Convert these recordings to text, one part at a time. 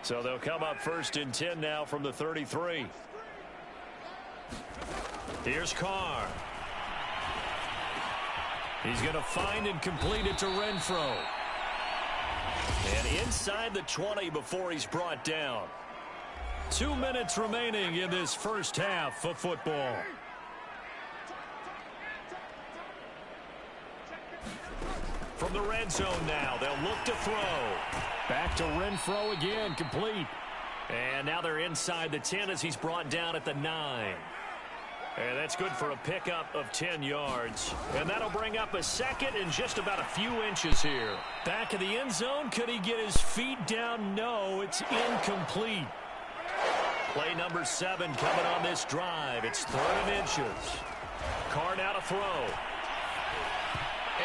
So they'll come up 1st and 10 now from the 33. Here's Carr. He's going to find and complete it to Renfro. And inside the 20 before he's brought down. 2 minutes remaining in this first half of football. From the red zone now, they'll look to throw. Back to Renfro again, complete. And now they're inside the 10 as he's brought down at the 9. And that's good for a pickup of 10 yards. And that'll bring up a second and just about a few inches here. Back of the end zone, could he get his feet down? No, it's incomplete. Play number 7 coming on this drive. It's 3rd and inches. Carr now to throw.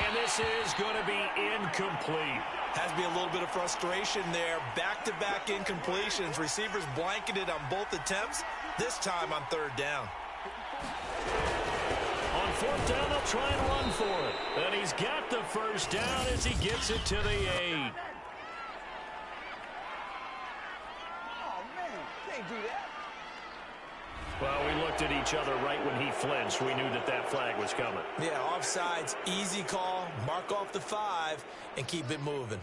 And this is going to be incomplete. Has to be a little bit of frustration there. Back-to-back incompletions. Receivers blanketed on both attempts. This time on 3rd down. On 4th down, they'll try and run for it. And he's got the 1st down as he gets it to the 8. Oh, man, can't do that. Well, we looked at each other right when he flinched. We knew that that flag was coming. Yeah, offsides, easy call. Mark off the 5 and keep it moving.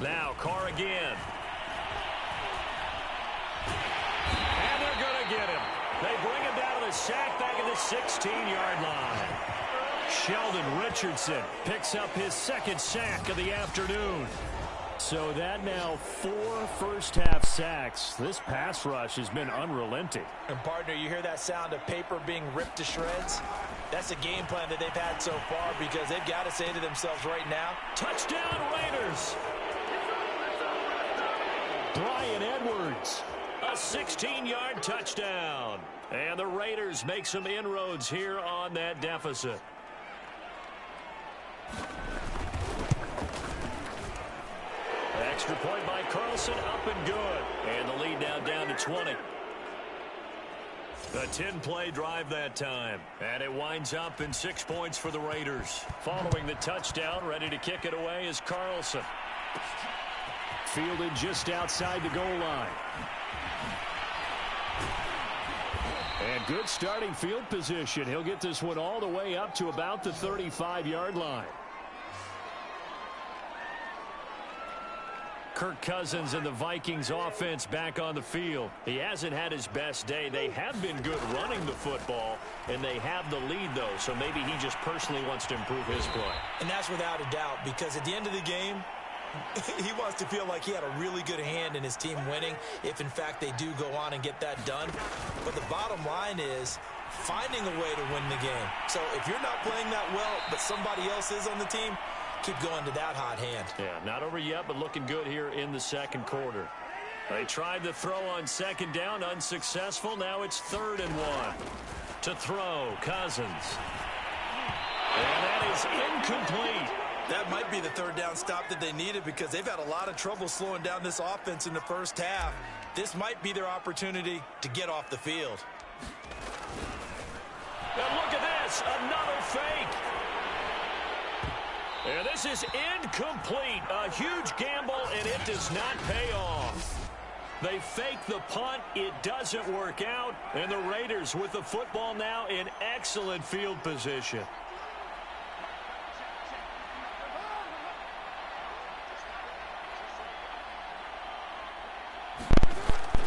Now, Carr again. And they're going to get him. They bring him down to the sack back at the 16-yard line. Sheldon Richardson picks up his 2nd sack of the afternoon. So that now 4 first-half sacks. This pass rush has been unrelenting. And, partner, you hear that sound of paper being ripped to shreds? That's the game plan that they've had so far because they've got to say to themselves right now, touchdown Raiders! Bryan Edwards, a 16-yard touchdown. And the Raiders make some inroads here on that deficit. Extra point by Carlson, up and good. And the lead now down to 20. A 10-play drive that time. And it winds up in 6 points for the Raiders. Following the touchdown, ready to kick it away is Carlson. Fielded just outside the goal line. And good starting field position. He'll get this one all the way up to about the 35-yard line. Kirk Cousins and the Vikings offense back on the field. He hasn't had his best day. They have been good running the football, and they have the lead, though, so maybe he just personally wants to improve his play. And that's without a doubt, because at the end of the game, he wants to feel like he had a really good hand in his team winning, if in fact they do go on and get that done. But the bottom line is finding a way to win the game. So if you're not playing that well, but somebody else is on the team, keep going to that hot hand. Yeah, not over yet, but looking good here in the second quarter. They tried to throw on 2nd down, unsuccessful. Now it's 3rd and 1. To throw, Cousins. And that is incomplete. That might be the 3rd down stop that they needed because they've had a lot of trouble slowing down this offense in the first half. This might be their opportunity to get off the field. And look at this, another fake. And this is incomplete. A huge gamble, and it does not pay off. They fake the punt. It doesn't work out. And the Raiders with the football now in excellent field position.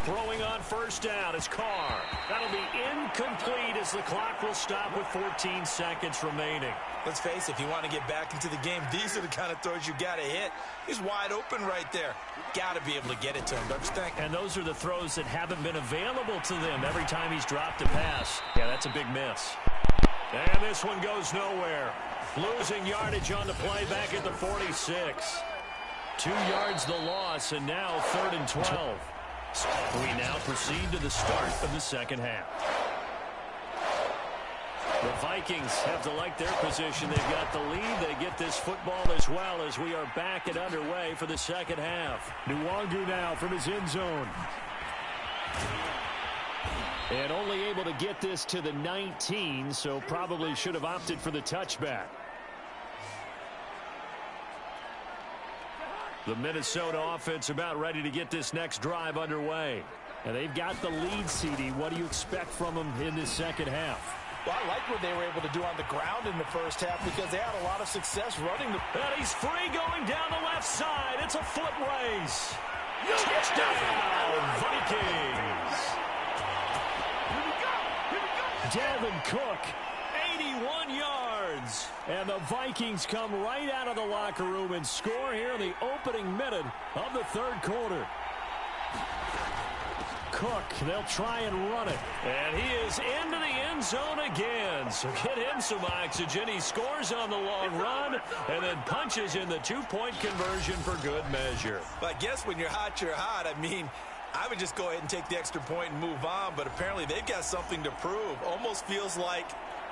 Throwing on 1st down is Carr. That'll be incomplete as the clock will stop with 14 seconds remaining. Let's face it, if you want to get back into the game, these are the kind of throws you got to hit. He's wide open right there. Got to be able to get it to him, don't you think? And those are the throws that haven't been available to them every time he's dropped a pass. Yeah, that's a big miss. And this one goes nowhere. Losing yardage on the play back at the 46. 2 yards the loss, and now 3rd and 12. We now proceed to the start of the second half. The Vikings have to like their position. They've got the lead. They get this football as well as we are back and underway for the second half. Nwangu now from his end zone. And only able to get this to the 19, so probably should have opted for the touchback. The Minnesota offense about ready to get this next drive underway. And they've got the lead, CD. What do you expect from them in this second half? Well, I like what they were able to do on the ground in the first half because they had a lot of success running the... And he's free going down the left side. It's a foot race. Touchdown, Vikings. Dalvin Cook, 81 yards. And the Vikings come right out of the locker room and score here in the opening minute of the third quarter. Cook, they'll try and run it. And he is into the end zone again. So get him some oxygen. He scores on the long run and then punches in the two-point conversion for good measure. But I guess when you're hot, you're hot. I mean, I would just go ahead and take the extra point and move on. But apparently they've got something to prove. Almost feels like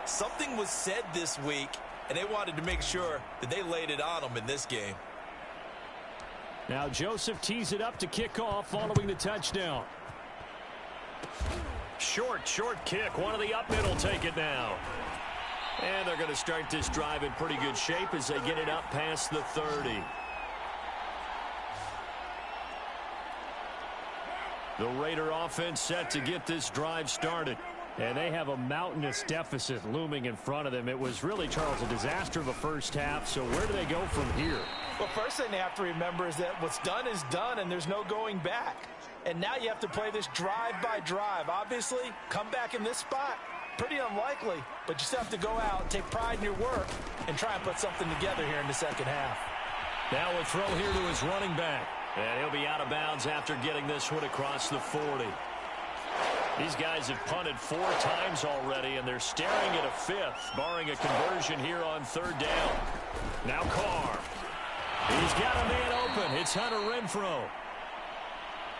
something was said this week, and they wanted to make sure that they laid it on them in this game. Now Joseph tees it up to kick off following the touchdown. Short kick. One of the up middle take it now. And they're going to start this drive in pretty good shape as they get it up past the 30. The Raider offense set to get this drive started. And they have a mountainous deficit looming in front of them. It was really, Charles, a disaster of a first half. So where do they go from here? Well, first thing they have to remember is that what's done is done, and there's no going back. And now you have to play this drive by drive. Obviously, come back in this spot, pretty unlikely, but you still have to go out, take pride in your work, and try and put something together here in the second half. Now a throw here to his running back. And he'll be out of bounds after getting this one across the 40. These guys have punted 4 times already, and they're staring at a 5th, barring a conversion here on 3rd down. Now Carr. He's got a man open. It's Hunter Renfrow.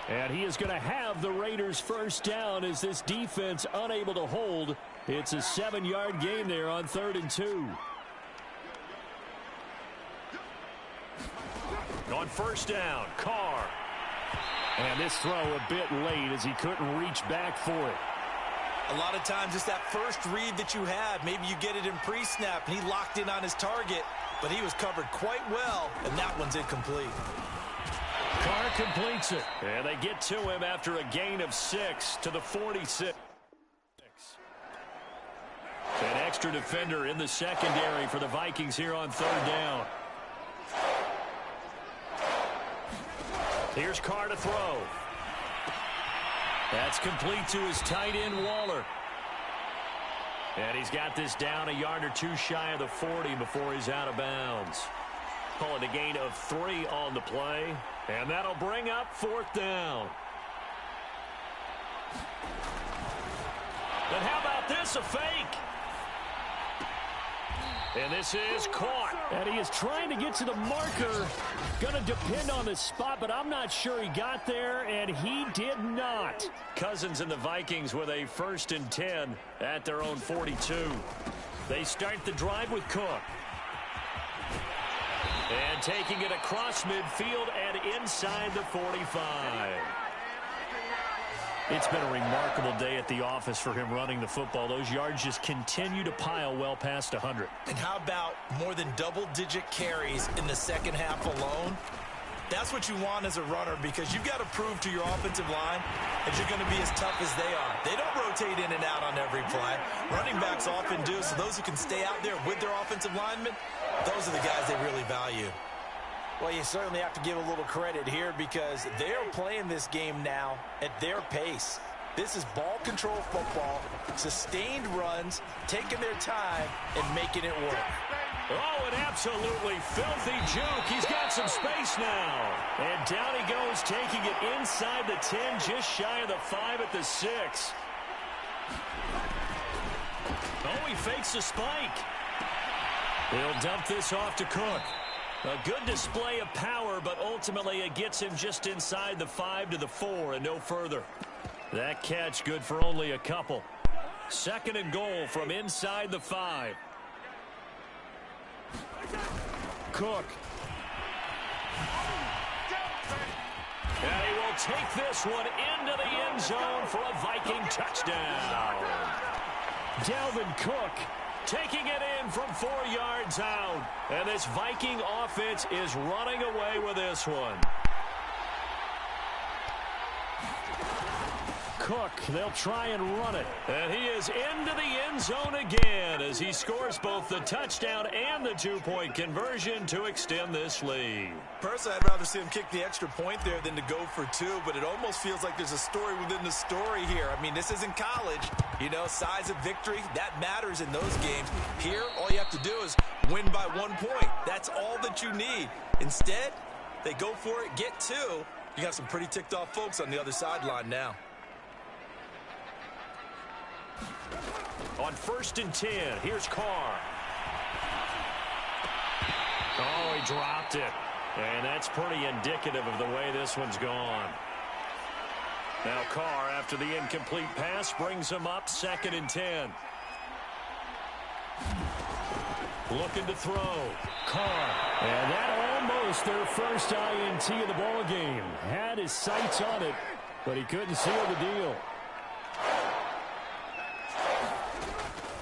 And he is going to have the Raiders first down as this defense unable to hold. It's a 7-yard gain there on 3rd and 2. On first down, Carr. And this throw a bit late as he couldn't reach back for it. A lot of times it's that first read that you have. Maybe you get it in pre-snap, and he locked in on his target, but he was covered quite well, and that one's incomplete. Carr completes it, and they get to him after a gain of 6 to the 46. An extra defender in the secondary for the Vikings here on 3rd down. Here's Carr to throw. That's complete to his tight end, Waller. And he's got this down a yard or 2 shy of the 40 before he's out of bounds. Calling a gain of 3 on the play. And that'll bring up 4th down. And how about this, a fake? And this is caught. And he is trying to get to the marker. Going to depend on the spot, but I'm not sure he got there, and he did not. Cousins and the Vikings with a 1st and 10 at their own 42. They start the drive with Cook. And taking it across midfield and inside the 45. It's been a remarkable day at the office for him running the football. Those yards just continue to pile well past 100. And how about more than double-digit carries in the second half alone? That's what you want as a runner, because you've got to prove to your offensive line that you're going to be as tough as they are. They don't rotate in and out on every play. Running backs often do, so those who can stay out there with their offensive linemen, those are the guys they really value. Well, you certainly have to give a little credit here because they're playing this game now at their pace. This is ball control football, sustained runs, taking their time, and making it work. Oh, an absolutely filthy juke. He's got some space now. And down he goes, taking it inside the 10, just shy of the 5 at the 6. Oh, he fakes a spike. He'll dump this off to Cook. A good display of power, but ultimately it gets him just inside the 5 to the 4 and no further. That catch good for only a couple. 2nd and goal from inside the 5. Cook. And he will take this one into the end zone for a Viking touchdown. Dalvin Cook taking it in from 4 yards out. And this Viking offense is running away with this one. Cook, they'll try and run it. And he is into the end zone again as he scores both the touchdown and the 2-point conversion to extend this lead. Personally, I'd rather see him kick the extra point there than to go for 2, but it almost feels like there's a story within the story here. I mean, this isn't college. You know, size of victory, that matters in those games. Here, all you have to do is win by 1 point. That's all that you need. Instead, they go for it, get 2. You got some pretty ticked off folks on the other sideline now. On 1st and 10, here's Carr. Oh, he dropped it. And that's pretty indicative of the way this one's gone. Now Carr, after the incomplete pass, brings him up 2nd and 10. Looking to throw. Carr. And that almost their first INT of the ball game. Had his sights on it, but he couldn't seal the deal.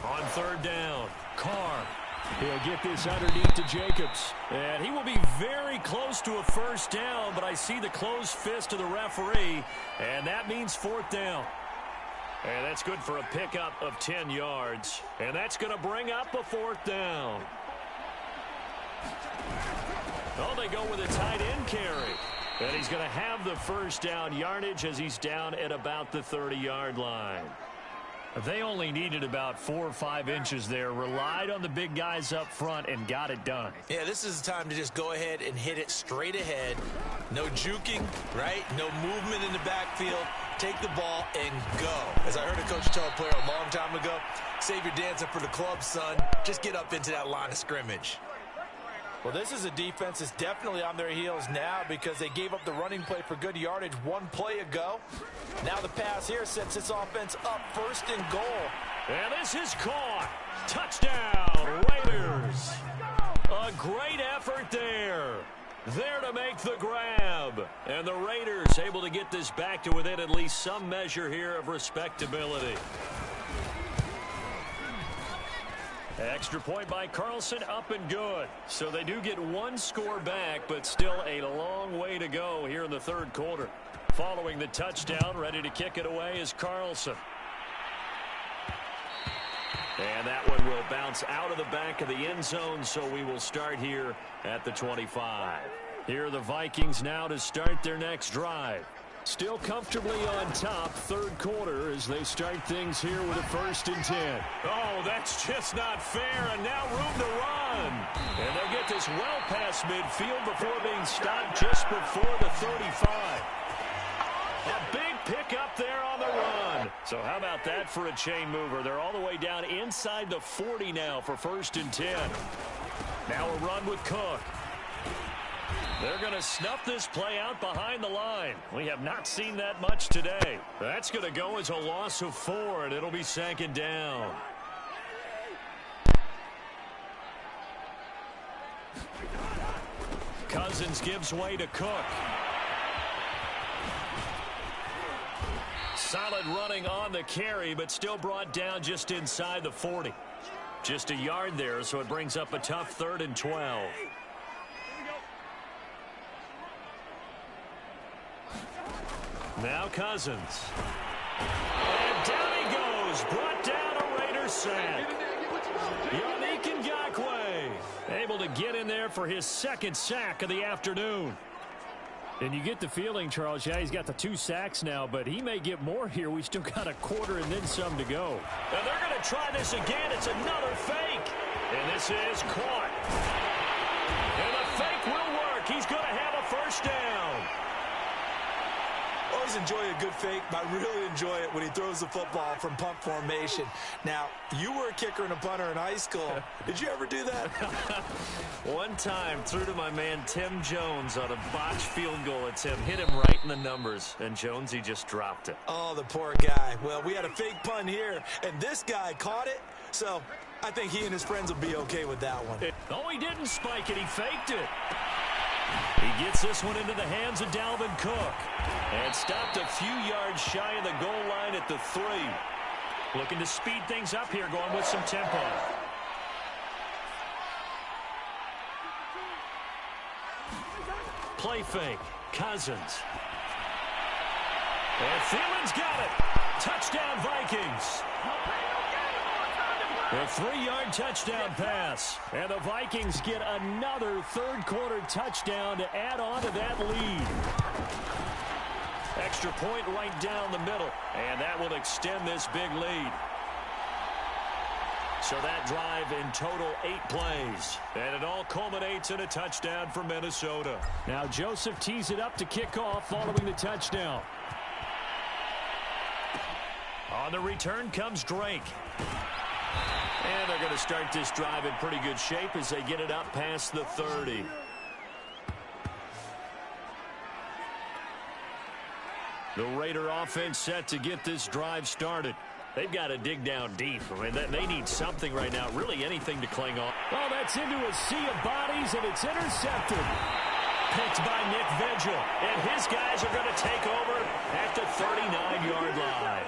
On 3rd down, Carr. He'll get this underneath to Jacobs. And he will be very close to a 1st down, but I see the closed fist of the referee, and that means 4th down. And that's good for a pickup of 10 yards. And that's going to bring up a 4th down. Oh, they go with a tight end carry. And he's going to have the 1st down yardage as he's down at about the 30-yard line. They only needed about 4 or 5 inches there, relied on the big guys up front, and got it done. Yeah, this is the time to just go ahead and hit it straight ahead. No juking, right? No movement in the backfield. Take the ball and go. As I heard a coach tell a player a long time ago, save your dancing for the club, son. Just get up into that line of scrimmage. Well, this is a defense that's definitely on their heels now because they gave up the running play for good yardage 1 play ago. Now the pass here sets this offense up 1st and goal. And this is caught. Touchdown, Raiders. A great effort there. There to make the grab. And the Raiders able to get this back to within at least some measure here of respectability. Extra point by Carlson, up and good. So they do get 1 score back, but still a long way to go here in the 3rd quarter. Following the touchdown, ready to kick it away is Carlson. And that one will bounce out of the back of the end zone, so we will start here at the 25. Here are the Vikings now to start their next drive. Still comfortably on top, 3rd quarter, as they start things here with a 1st and 10. Oh, that's just not fair, and now room to run. And they'll get this well past midfield before being stopped just before the 35. A big pickup there on the run. So how about that for a chain mover? They're all the way down inside the 40 now for 1st and 10. Now a run with Cook. They're going to snuff this play out behind the line. We have not seen that much today. That's going to go as a loss of 4, and it'll be 2nd down. Cousins gives way to Cook. Solid running on the carry, but still brought down just inside the 40. Just a yard there, so it brings up a tough 3rd and 12. Now Cousins. And down he goes. Brought down a Raiders sack. Yannick Ngakoue able to get in there for his 2nd sack of the afternoon. And you get the feeling, Charles, yeah, he's got the 2 sacks now, but he may get more here. We still got a quarter and then some to go. And they're going to try this again. It's another fake. And this is caught. And the fake will work. He's going to have a 1st down. Always enjoy a good fake, but I really enjoy it when he throws the football from pump formation. Now, you were a kicker and a punter in high school. Did you ever do that? One time, threw to my man Tim Jones on a botched field goal attempt. Hit him right in the numbers, and Jones, he just dropped it. Oh, the poor guy. Well, we had a fake punt here, and this guy caught it, so I think he and his friends will be okay with that one. Oh, he didn't spike it. He faked it. He gets this one into the hands of Dalvin Cook. And stopped a few yards shy of the goal line at the 3. Looking to speed things up here, going with some tempo. play fake. Cousins. And Thielen's got it. Touchdown, Vikings. A 3-yard touchdown pass. And the Vikings get another third-quarter touchdown to add on to that lead. Extra point right down the middle. And that will extend this big lead. So that drive in total 8 plays. And it all culminates in a touchdown for Minnesota. Now Joseph tees it up to kick off following the touchdown. On the return comes Drake. And they're going to start this drive in pretty good shape as they get it up past the 30. The Raider offense set to get this drive started. They've got to dig down deep. I mean, they need something right now, really anything to cling on. Oh, that's into a sea of bodies, and it's intercepted. Picked by Nick Vigil, and his guys are going to take over at the 39-yard line.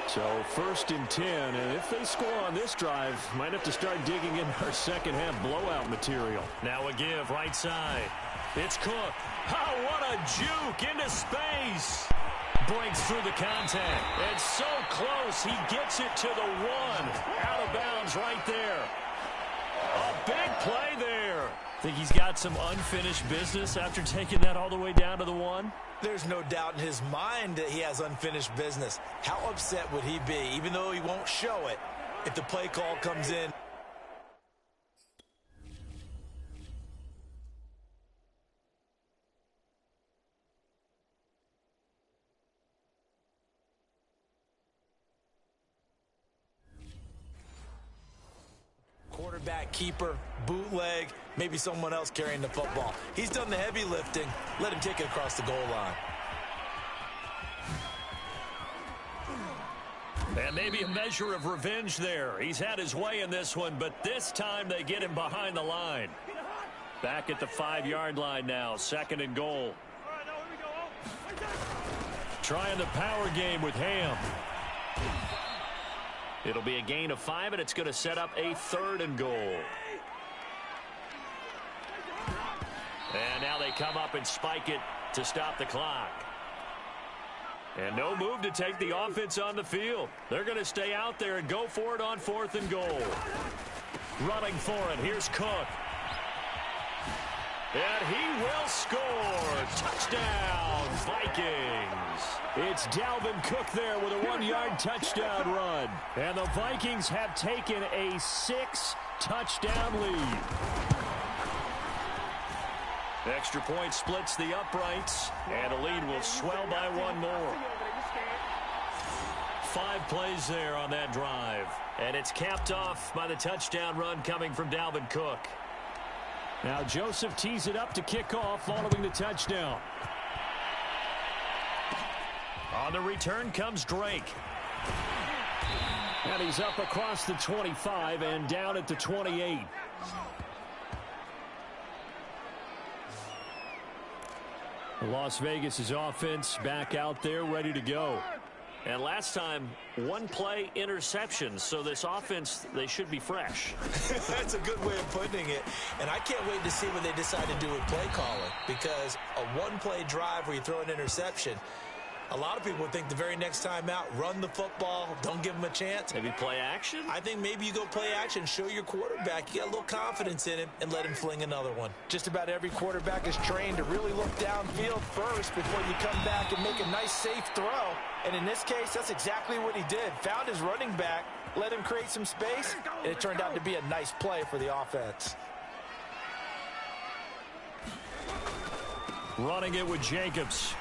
So 1st and 10, and if they score on this drive, might have to start digging in our second-half blowout material. Now a give right side. It's Cook. Oh, what a juke into space. Breaks through the contact. And so close, he gets it to the 1. Out of bounds right there. A big play there. Think he's got some unfinished business after taking that all the way down to the 1? There's no doubt in his mind that he has unfinished business. How upset would he be, even though he won't show it, if the play call comes in? Quarterback keeper, bootleg, maybe someone else carrying the football. He's done the heavy lifting. Let him take it across the goal line. And maybe a measure of revenge there. He's had his way in this one, but this time they get him behind the line. Back at the 5-yard line now, 2nd and goal. Trying the power game with Ham. It'll be a gain of 5, and it's going to set up a 3rd and goal. And now they come up and spike it to stop the clock. And no move to take the offense on the field. They're going to stay out there and go for it on 4th and goal. Running for it. Here's Cook. And he will score. Touchdown, Vikings. It's Dalvin Cook there with a 1-yard touchdown run. And the Vikings have taken a 6-touchdown lead. Extra point splits the uprights, and the lead will swell by 1 more. 5 plays there on that drive. And it's capped off by the touchdown run coming from Dalvin Cook. Now Joseph tees it up to kick off following the touchdown. On the return comes Drake. And he's up across the 25 and down at the 28. Las Vegas' offense back out there ready to go. And last time, 1-play interception. So this offense, they should be fresh. That's a good way of putting it. And I can't wait to see what they decide to do with play calling. Because a 1-play drive where you throw an interception, a lot of people think the very next time out, run the football, don't give him a chance. Maybe play action? I think maybe you go play action, show your quarterback you got a little confidence in him, and let him fling another one. Just about every quarterback is trained to really look downfield first before you come back and make a nice, safe throw. And in this case, that's exactly what he did. Found his running back, let him create some space, and it turned out to be a nice play for the offense. Running it with Jacobs.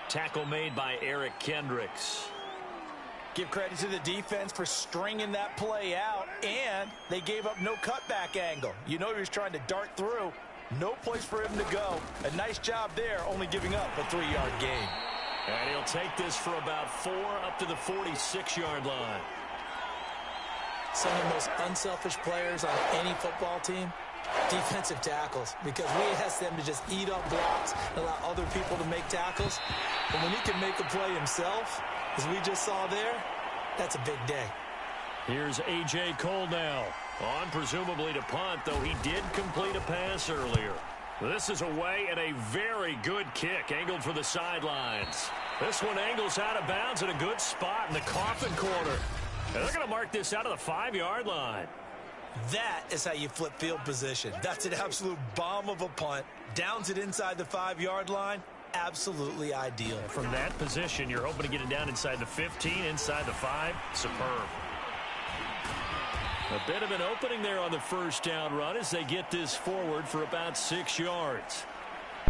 Tackle made by Eric Kendricks. Give credit to the defense for stringing that play out, and they gave up no cutback angle. You know he was trying to dart through. No place for him to go. A nice job there, only giving up a 3-yard gain. And he'll take this for about 4 up to the 46-yard line. Some of the most unselfish players on any football team, defensive tackles, because we ask them to just eat up blocks and allow other people to make tackles. But when he can make a play himself, as we just saw there, that's a big day. Here's A.J. Cole now. On presumably to punt, though he did complete a pass earlier. This is away and a very good kick angled for the sidelines. This one angles out of bounds in a good spot in the coffin corner. And they're going to mark this out of the 5-yard line. That is how you flip field position. That's an absolute bomb of a punt. Downs it inside the 5-yard line. Absolutely ideal. From that position, you're hoping to get it down inside the 15, inside the 5. Superb. A bit of an opening there on the first down run as they get this forward for about 6 yards.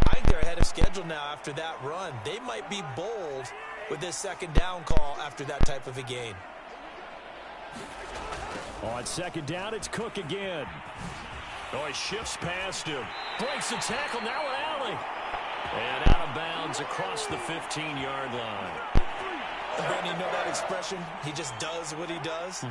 I think they're ahead of schedule now after that run. They might be bold with this second down call after that type of a gain. On second down, it's Cook again. Oh, he shifts past him. Breaks the tackle, now an alley. And out of bounds across the 15-yard line. Brandon, you know that expression? He just does what he does.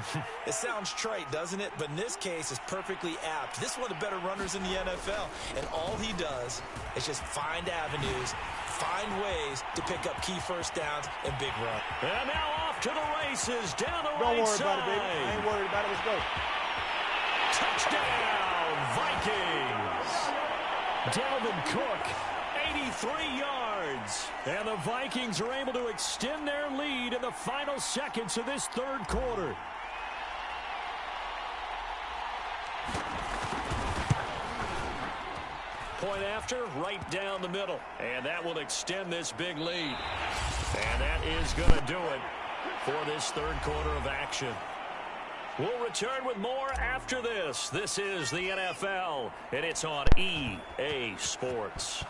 It sounds trite, doesn't it? But in this case, it's perfectly apt. This is one of the better runners in the NFL. And all he does is just find avenues, find ways to pick up key first downs and big run. And now off to the races, down the Don't right worry side. about it, baby. I ain't worried about it. Let's go. Touchdown, Vikings. Dalvin Cook, 83 yards. And the Vikings are able to extend their lead in the final seconds of this third quarter. Point after, right down the middle. And that will extend this big lead. And that is going to do it for this third quarter of action. We'll return with more after this. This is the NFL, and it's on EA Sports.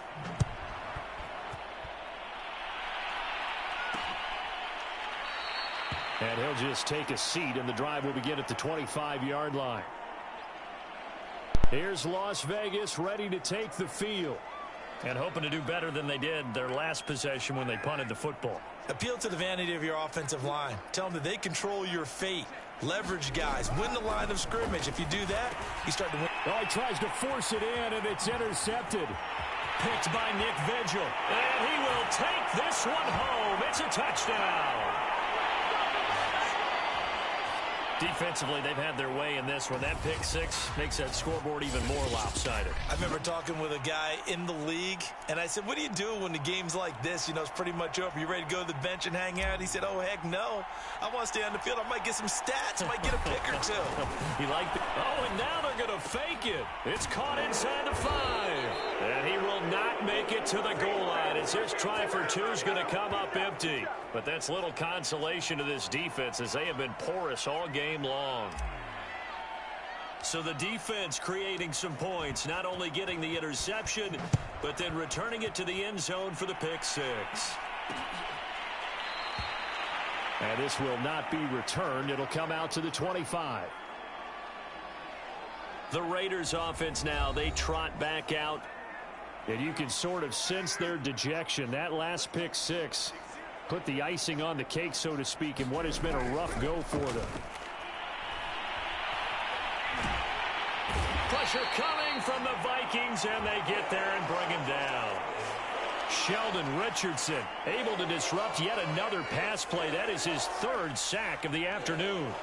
And he'll just take a seat, and the drive will begin at the 25-yard line. Here's Las Vegas ready to take the field and hoping to do better than they did their last possession when they punted the football. Appeal to the vanity of your offensive line. Tell them that they control your fate. Leverage guys. Win the line of scrimmage. If you do that, you start to win. Oh, he tries to force it in, and it's intercepted. Picked by Nick Vigil. And he will take this one home. It's a touchdown. Defensively, they've had their way in this one. That pick six makes that scoreboard even more lopsided. I remember talking with a guy in the league, and I said, what do you do when the game's like this? You know, it's pretty much over. You ready to go to the bench and hang out? He said, oh, heck no. I want to stay on the field. I might get some stats. I might get a pick or two. He liked it. Oh, and now they're going to fake it. It's caught inside the 5. And he will not make it to the goal line as his try for two is going to come up empty. But that's little consolation to this defense as they have been porous all game long. So the defense creating some points, not only getting the interception, but then returning it to the end zone for the pick six. And this will not be returned. It'll come out to the 25. The Raiders offense now, they trot back out. And you can sort of sense their dejection. That last pick six put the icing on the cake, so to speak, in what has been a rough go for them. Pressure coming from the Vikings, and they get there and bring him down. Sheldon Richardson able to disrupt yet another pass play. That is his third sack of the afternoon.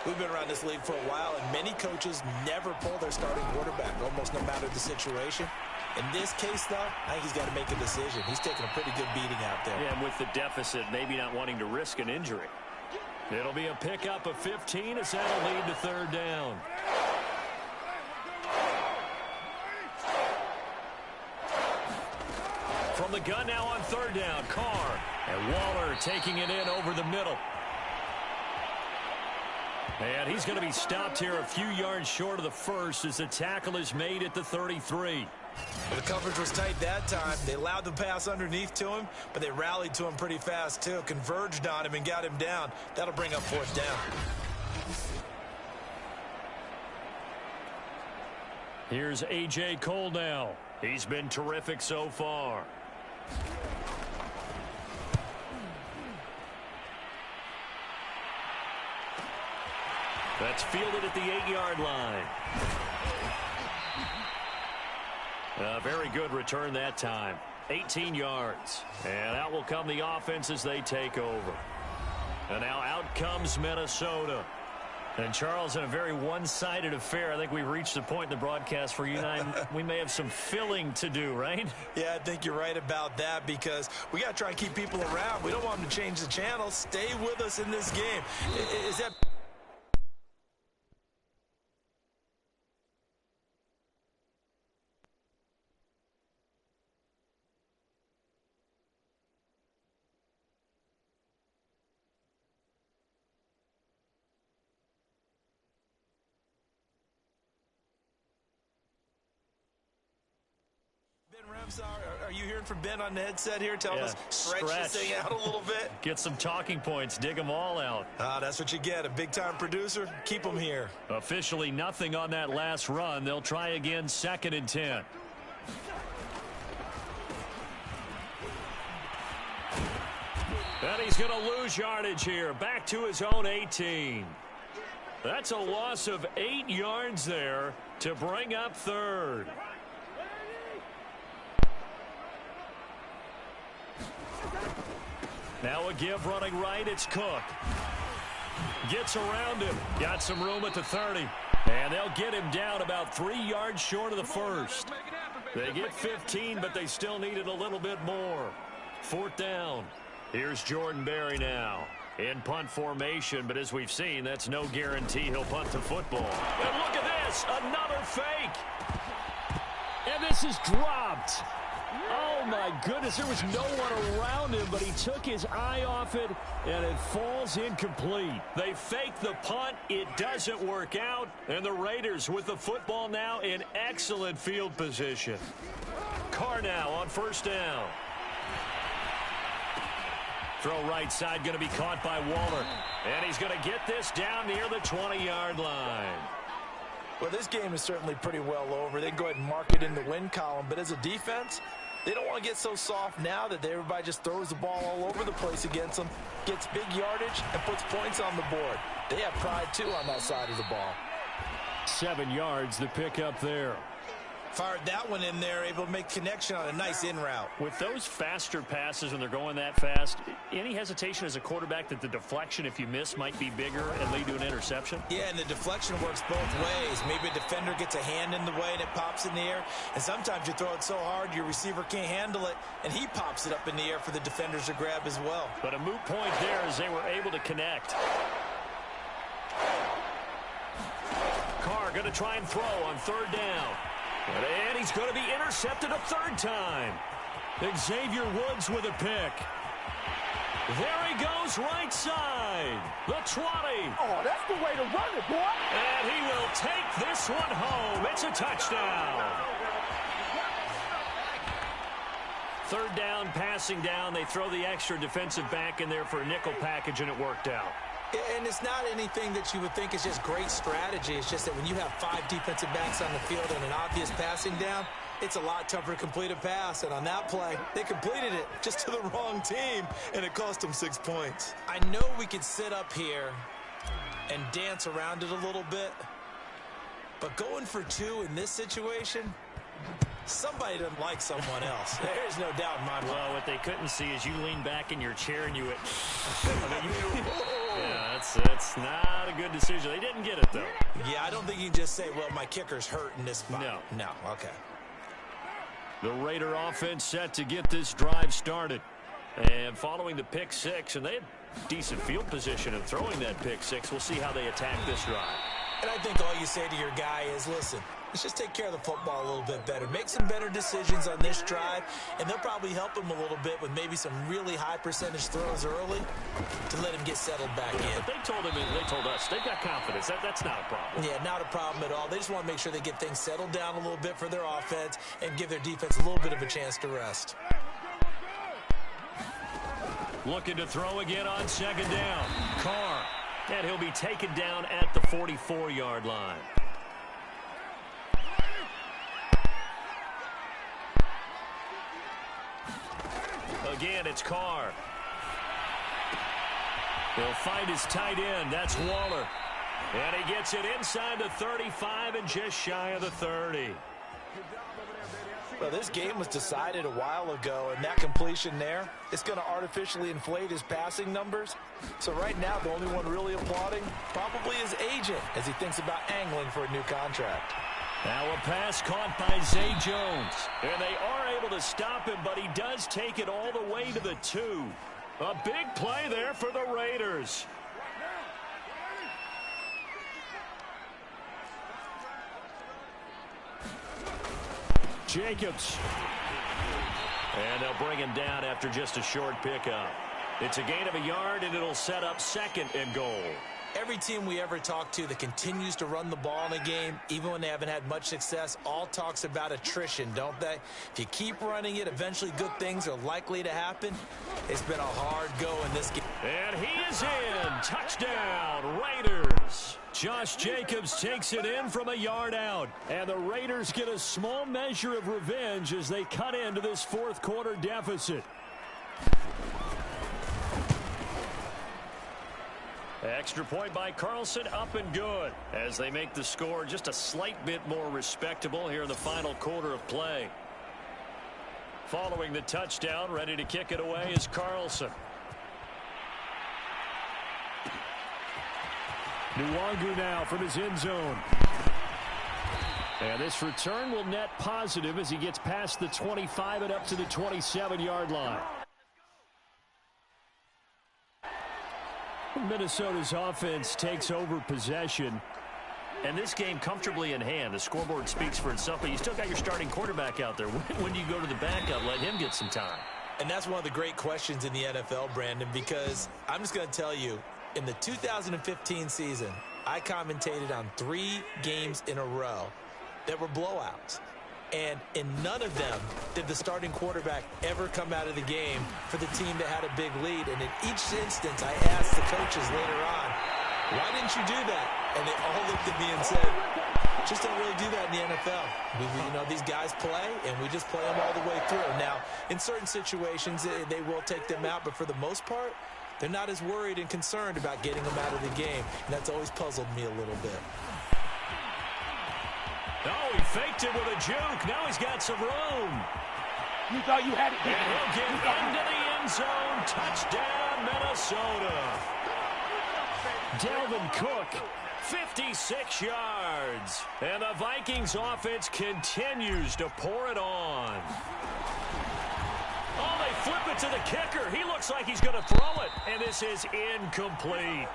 We've been around this league for a while, and many coaches never pull their starting quarterback, almost no matter the situation. In this case, though, I think he's got to make a decision. He's taking a pretty good beating out there. Yeah, and with the deficit, maybe not wanting to risk an injury. It'll be a pickup of 15 as that'll lead to third down. From the gun now on third down, Carr. And Waller taking it in over the middle. And he's going to be stopped here a few yards short of the first as the tackle is made at the 33. Well, the coverage was tight that time. They allowed the pass underneath to him, but they rallied to him pretty fast, too. Converged on him and got him down. That'll bring up fourth down. Here's A.J. Cole now. He's been terrific so far. That's fielded at the 8-yard line. A very good return that time. 18 yards. And out will come the offense as they take over. And now out comes Minnesota. And, Charles, in a very one-sided affair, I think we've reached the point in the broadcast where you and I, we may have some filling to do, right? Yeah, I think you're right about that because we got to try and keep people around. We don't want them to change the channel. Stay with us in this game. Is that... Are you hearing from Ben on the headset here? Tell us, stretch this thing out a little bit. Get some talking points. Dig them all out. That's what you get. A big-time producer. Keep them here. Officially nothing on that last run. They'll try again 2nd and 10. And he's going to lose yardage here. Back to his own 18. That's a loss of 8 yards there to bring up 3rd. Now a give running right. It's Cook. Gets around him. Got some room at the 30. And they'll get him down about 3 yards short of the first. They get 15, but they still needed a little bit more. 4th down. Here's Jordan Berry now. In punt formation, but as we've seen, that's no guarantee he'll punt the football. And look at this. Another fake. And this is dropped. Oh, my goodness, there was no one around him, but he took his eye off it, and it falls incomplete. They fake the punt. It doesn't work out, and the Raiders with the football now in excellent field position. Carr now on 1st down. Throw right side going to be caught by Waller, and he's going to get this down near the 20-yard line. Well, this game is certainly pretty well over. They can go ahead and mark it in the win column, but as a defense, they don't want to get so soft now that everybody just throws the ball all over the place against them, gets big yardage, and puts points on the board. They have pride, too, on that side of the ball. 7 yards, the pickup there. Fired that one in there, able to make connection on a nice in route. With those faster passes when they're going that fast, any hesitation as a quarterback that the deflection, if you miss, might be bigger and lead to an interception? Yeah, and the deflection works both ways. Maybe a defender gets a hand in the way and it pops in the air. And sometimes you throw it so hard your receiver can't handle it, and he pops it up in the air for the defenders to grab as well. But a moot point there as they were able to connect. Carr going to try and throw on 3rd down. And he's going to be intercepted a 3rd time. Xavier Woods with a pick. There he goes, right side. The 20. Oh, that's the way to run it, boy. And he will take this one home. It's a touchdown. 3rd down, passing down. They throw the extra defensive back in there for a nickel package, and it worked out. And it's not anything that you would think is just great strategy. It's just that when you have 5 defensive backs on the field and an obvious passing down, it's a lot tougher to complete a pass. And on that play, they completed it just to the wrong team, and it cost them 6 points. I know we could sit up here and dance around it a little bit, but going for 2 in this situation, somebody doesn't like someone else. There's no doubt in my mind. Well, what they couldn't see is you lean back in your chair and you went, yeah, that's not a good decision. They didn't get it, though. Yeah, I don't think you can just say, well, my kicker's hurt in this spot. No, okay. The Raider offense set to get this drive started. And following the pick 6, and they had decent field position in throwing that pick 6. We'll see how they attack this drive. And I think all you say to your guy is, listen, let's just take care of the football a little bit better. Make some better decisions on this drive, and they'll probably help him a little bit with maybe some really high percentage throws early to let him get settled back in. But they told us, they've got confidence. That's not a problem. Yeah, not a problem at all. They just want to make sure they get things settled down a little bit for their offense and give their defense a little bit of a chance to rest. Looking to throw again on 2nd down. Carr. And he'll be taken down at the 44-yard line. Again, it's Carr. He'll find his tight end. That's Waller. And he gets it inside the 35 and just shy of the 30. Well, this game was decided a while ago, and that completion there, it's going to artificially inflate his passing numbers. So right now, the only one really applauding probably his agent as he thinks about angling for a new contract. Now a pass caught by Zay Jones. And they are able to stop him, but he does take it all the way to the 2. A big play there for the Raiders. Jacobs. And they'll bring him down after just a short pickup. It's a gain of a yard, and it'll set up 2nd and goal. Every team we ever talk to that continues to run the ball in a game, even when they haven't had much success, all talks about attrition, don't they? If you keep running it, eventually good things are likely to happen. It's been a hard go in this game. And he is in. Touchdown, Raiders. Josh Jacobs takes it in from a yard out. And the Raiders get a small measure of revenge as they cut into this 4th quarter deficit. Extra point by Carlson, up and good, as they make the score just a slight bit more respectable here in the final quarter of play. Following the touchdown, ready to kick it away is Carlson. Nwangu now from his end zone. And this return will net positive as he gets past the 25 and up to the 27-yard line. Minnesota's offense takes over possession. And this game comfortably in hand. The scoreboard speaks for itself, but you still got your starting quarterback out there. When do you go to the backup, let him get some time? And that's one of the great questions in the NFL, Brandon, because I'm just going to tell you, in the 2015 season, I commentated on 3 games in a row that were blowouts. And in none of them did the starting quarterback ever come out of the game for the team that had a big lead. And in each instance, I asked the coaches later on, why didn't you do that? And they all looked at me and said, just don't really do that in the NFL. You know, these guys play, and we just play them all the way through. Now, in certain situations, they will take them out, but for the most part, they're not as worried and concerned about getting them out of the game. And that's always puzzled me a little bit. Oh, he faked it with a juke. Now he's got some room. You thought you had it. And he'll get into the end zone. Touchdown, Minnesota. Dalvin Cook, 56 yards. And the Vikings offense continues to pour it on. Oh, they flip it to the kicker. He looks like he's going to throw it. And this is incomplete.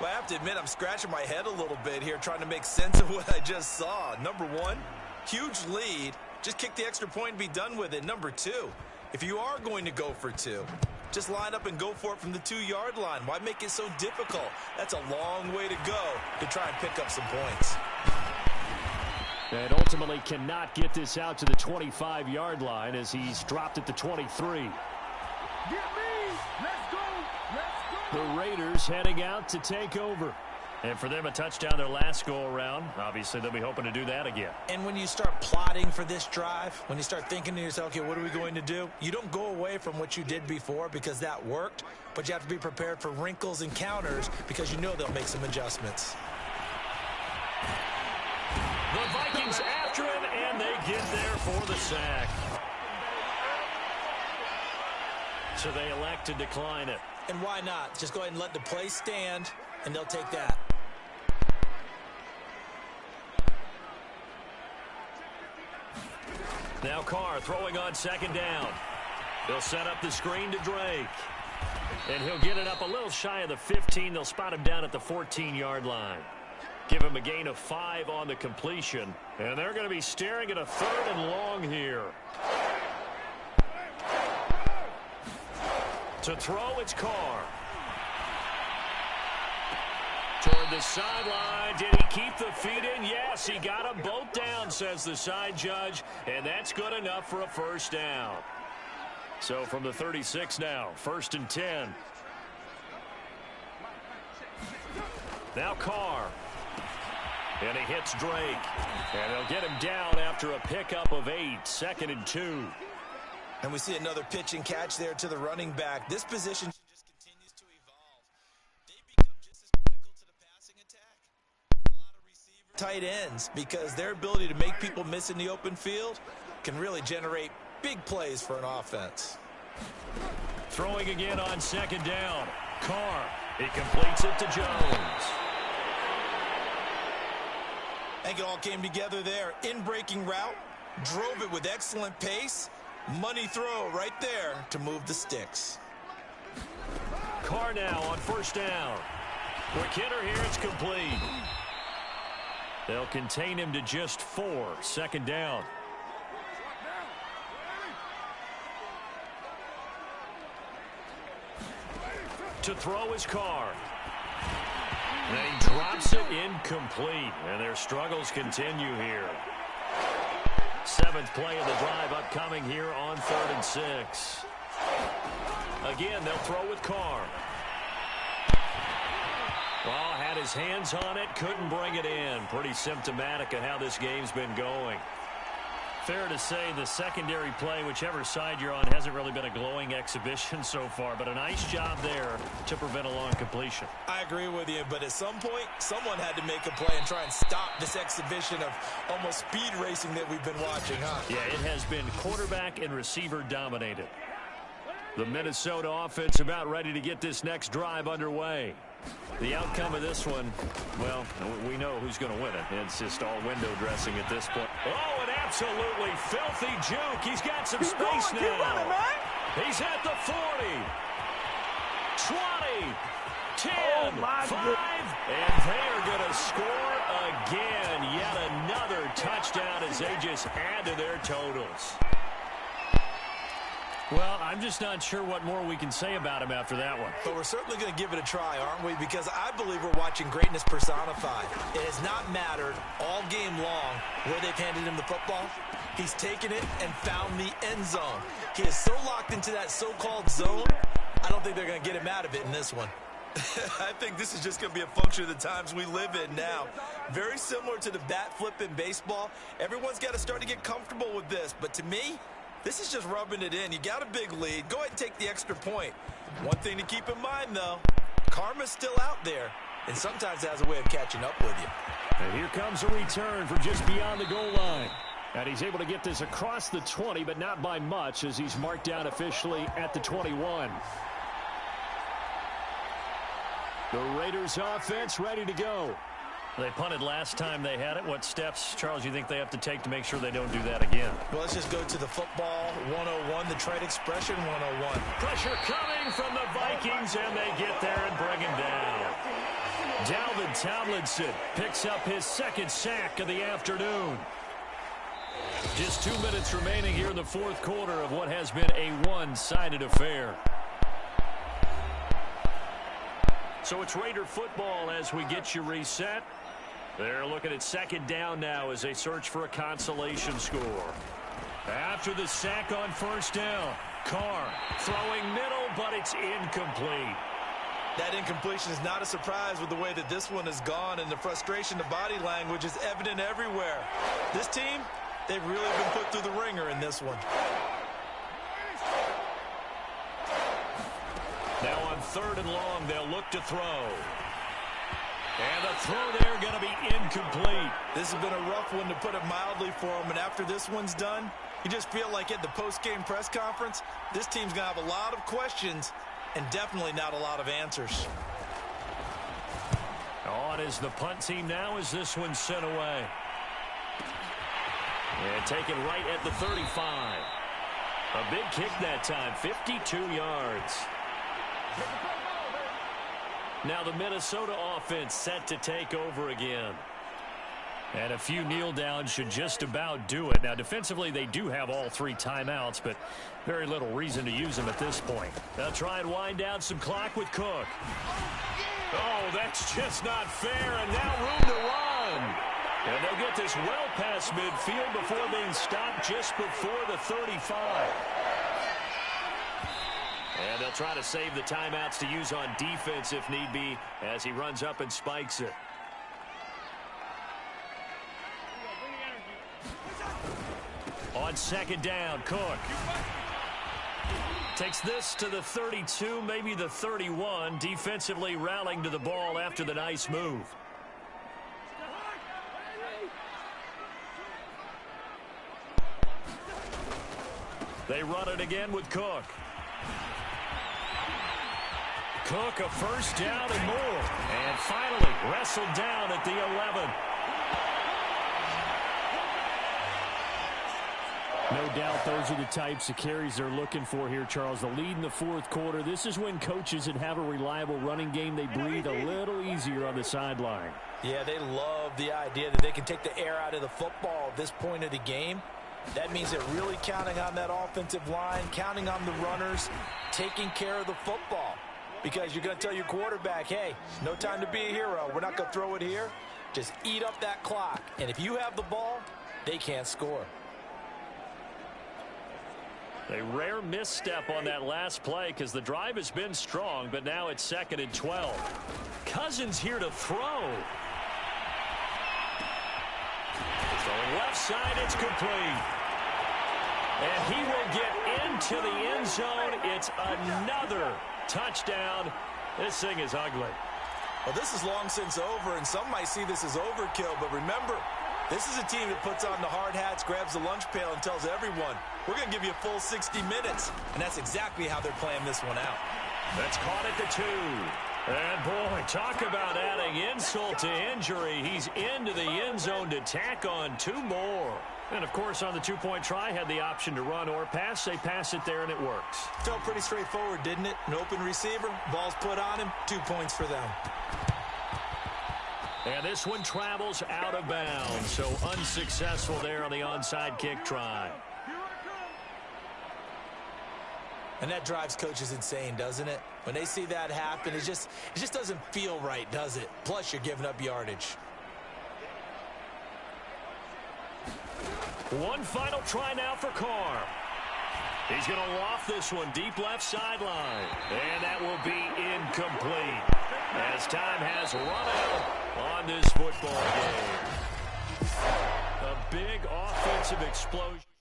Well, I have to admit, I'm scratching my head a little bit here trying to make sense of what I just saw. Number 1, huge lead. Just kick the extra point and be done with it. Number 2, if you are going to go for 2, just line up and go for it from the 2-yard line. Why make it so difficult? That's a long way to go to try and pick up some points. And ultimately cannot get this out to the 25-yard line as he's dropped at the 23. Get me! Let's go! Let's go! The Raiders heading out to take over. And for them, a touchdown their last go-around. Obviously, they'll be hoping to do that again. And when you start plotting for this drive, when you start thinking to yourself, okay, what are we going to do? You don't go away from what you did before because that worked, but you have to be prepared for wrinkles and counters because you know they'll make some adjustments. The Vikings after him, and they get there for the sack. So they elect to decline it. And why not? Just go ahead and let the play stand, and they'll take that. Now Carr throwing on second down. They'll set up the screen to Drake. And he'll get it up a little shy of the 15. They'll spot him down at the 14-yard line. Give him a gain of 5 on the completion. And they're going to be staring at a 3rd and long here. To throw, it's Carr. Toward the sideline. Did he keep the feet in? Yes, he got them both down, says the side judge. And that's good enough for a first down. So from the 36 now, 1st and 10. Now Carr. And he hits Drake. And they'll get him down after a pickup of 8, 2nd and 2. And we see another pitch and catch there to the running back. This position just continues to evolve. They become just as critical to the passing attack. A lot of receivers tight ends because their ability to make people miss in the open field can really generate big plays for an offense. Throwing again on second down. Carr. He completes it to Jones. I think it all came together there. In-breaking route. Drove it with excellent pace. Money throw right there to move the sticks. Carr now on first down. Quick hitter here. It's complete. They'll contain him to just 4. Second down. To throw his Carr. And he drops it incomplete. And their struggles continue here. 7th play of the drive upcoming here on 3rd and 6. Again, they'll throw with Carr. Well, had his hands on it, couldn't bring it in. Pretty symptomatic of how this game's been going. Fair to say the secondary play, whichever side you're on, hasn't really been a glowing exhibition so far, but a nice job there to prevent a long completion. I agree with you, but at some point, someone had to make a play and try and stop this exhibition of almost speed racing that we've been watching, huh? Yeah, it has been quarterback and receiver dominated. The Minnesota offense about ready to get this next drive underway. The outcome of this one, well, we know who's going to win it. It's just all window dressing at this point. Oh, an absolutely filthy juke. He's got some space now. Keep running, man. He's at the 40. 20. 10. Oh, my 5. goodness. And they're going to score again. Yet another touchdown as they just add to their totals. Well, I'm just not sure what more we can say about him after that one. But we're certainly going to give it a try, aren't we? Because I believe we're watching greatness personified. It has not mattered all game long where they've handed him the football. He's taken it and found the end zone. He is so locked into that so-called zone, I don't think they're going to get him out of it in this one. I think this is just going to be a function of the times we live in now. Very similar to the bat flip in baseball. Everyone's got to start to get comfortable with this. But to me, this is just rubbing it in. You got a big lead. Go ahead and take the extra point. One thing to keep in mind, though, karma's still out there, and sometimes it has a way of catching up with you. And here comes a return from just beyond the goal line. And he's able to get this across the 20, but not by much as he's marked down officially at the 21. The Raiders offense ready to go. They punted last time they had it. What steps, Charles, do you think they have to take to make sure they don't do that again? Well, let's just go to the football 101, the trade expression 101. Pressure coming from the Vikings, and they get there and bring him down. Dalvin Tomlinson picks up his 2nd sack of the afternoon. Just 2 minutes remaining here in the 4th quarter of what has been a one-sided affair. So it's Raider football as we get you reset. They're looking at 2nd down now as they search for a consolation score. After the sack on 1st down, Carr throwing middle, but it's incomplete. That incompletion is not a surprise with the way that this one has gone, and the frustration, the body language is evident everywhere. This team, they've really been put through the ringer in this one. Now on 3rd and long, they'll look to throw. And the throw there going to be incomplete. This has been a rough one, to put it mildly, for him. And after this one's done, you just feel like at the post-game press conference, this team's going to have a lot of questions and definitely not a lot of answers. On is the punt team now as this one's sent away. And taken right at the 35. A big kick that time, 52 yards. Now the Minnesota offense set to take over again. And a few kneel downs should just about do it. Now defensively they do have all 3 timeouts, but very little reason to use them at this point. They'll try and wind down some clock with Cook. Oh, that's just not fair, and now room to run. And they'll get this well past midfield before being stopped just before the 35. And they'll try to save the timeouts to use on defense if need be as he runs up and spikes it. On 2nd down, Cook takes this to the 32, maybe the 31, defensively rallying to the ball after the nice move. They run it again with Cook. Cook, a first down and more. And finally wrestled down at the 11. No doubt those are the types of carries they're looking for here, Charles. The lead in the fourth quarter. This is when coaches that have a reliable running game, they breathe a little easier on the sideline. Yeah, they love the idea that they can take the air out of the football at this point of the game. That means they're really counting on that offensive line, counting on the runners, taking care of the football. Because you're going to tell your quarterback, hey, no time to be a hero. We're not going to throw it here. Just eat up that clock. And if you have the ball, they can't score. A rare misstep on that last play because the drive has been strong, but now it's 2nd and 12. Cousins here to throw. So left side, it's complete. And he will get into the end zone. It's another touchdown. This thing is ugly. Well, this is long since over, and some might see this as overkill, but remember, this is a team that puts on the hard hats, grabs the lunch pail, and tells everyone, we're going to give you a full 60 minutes. And that's exactly how they're playing this one out. That's caught at the 2. And, boy, talk about adding insult to injury. He's into the end zone to tack on 2 more. And, of course, on the 2-point try, had the option to run or pass. They pass it there, and it works. Felt pretty straightforward, didn't it? An open receiver, ball's put on him, 2 points for them. And this one travels out of bounds, so unsuccessful there on the onside kick try. And that drives coaches insane, doesn't it? When they see that happen, it just doesn't feel right, does it? Plus, you're giving up yardage. One final try now for Carr. He's going to loft this one deep left sideline. And that will be incomplete as time has run out on this football game. A big offensive explosion.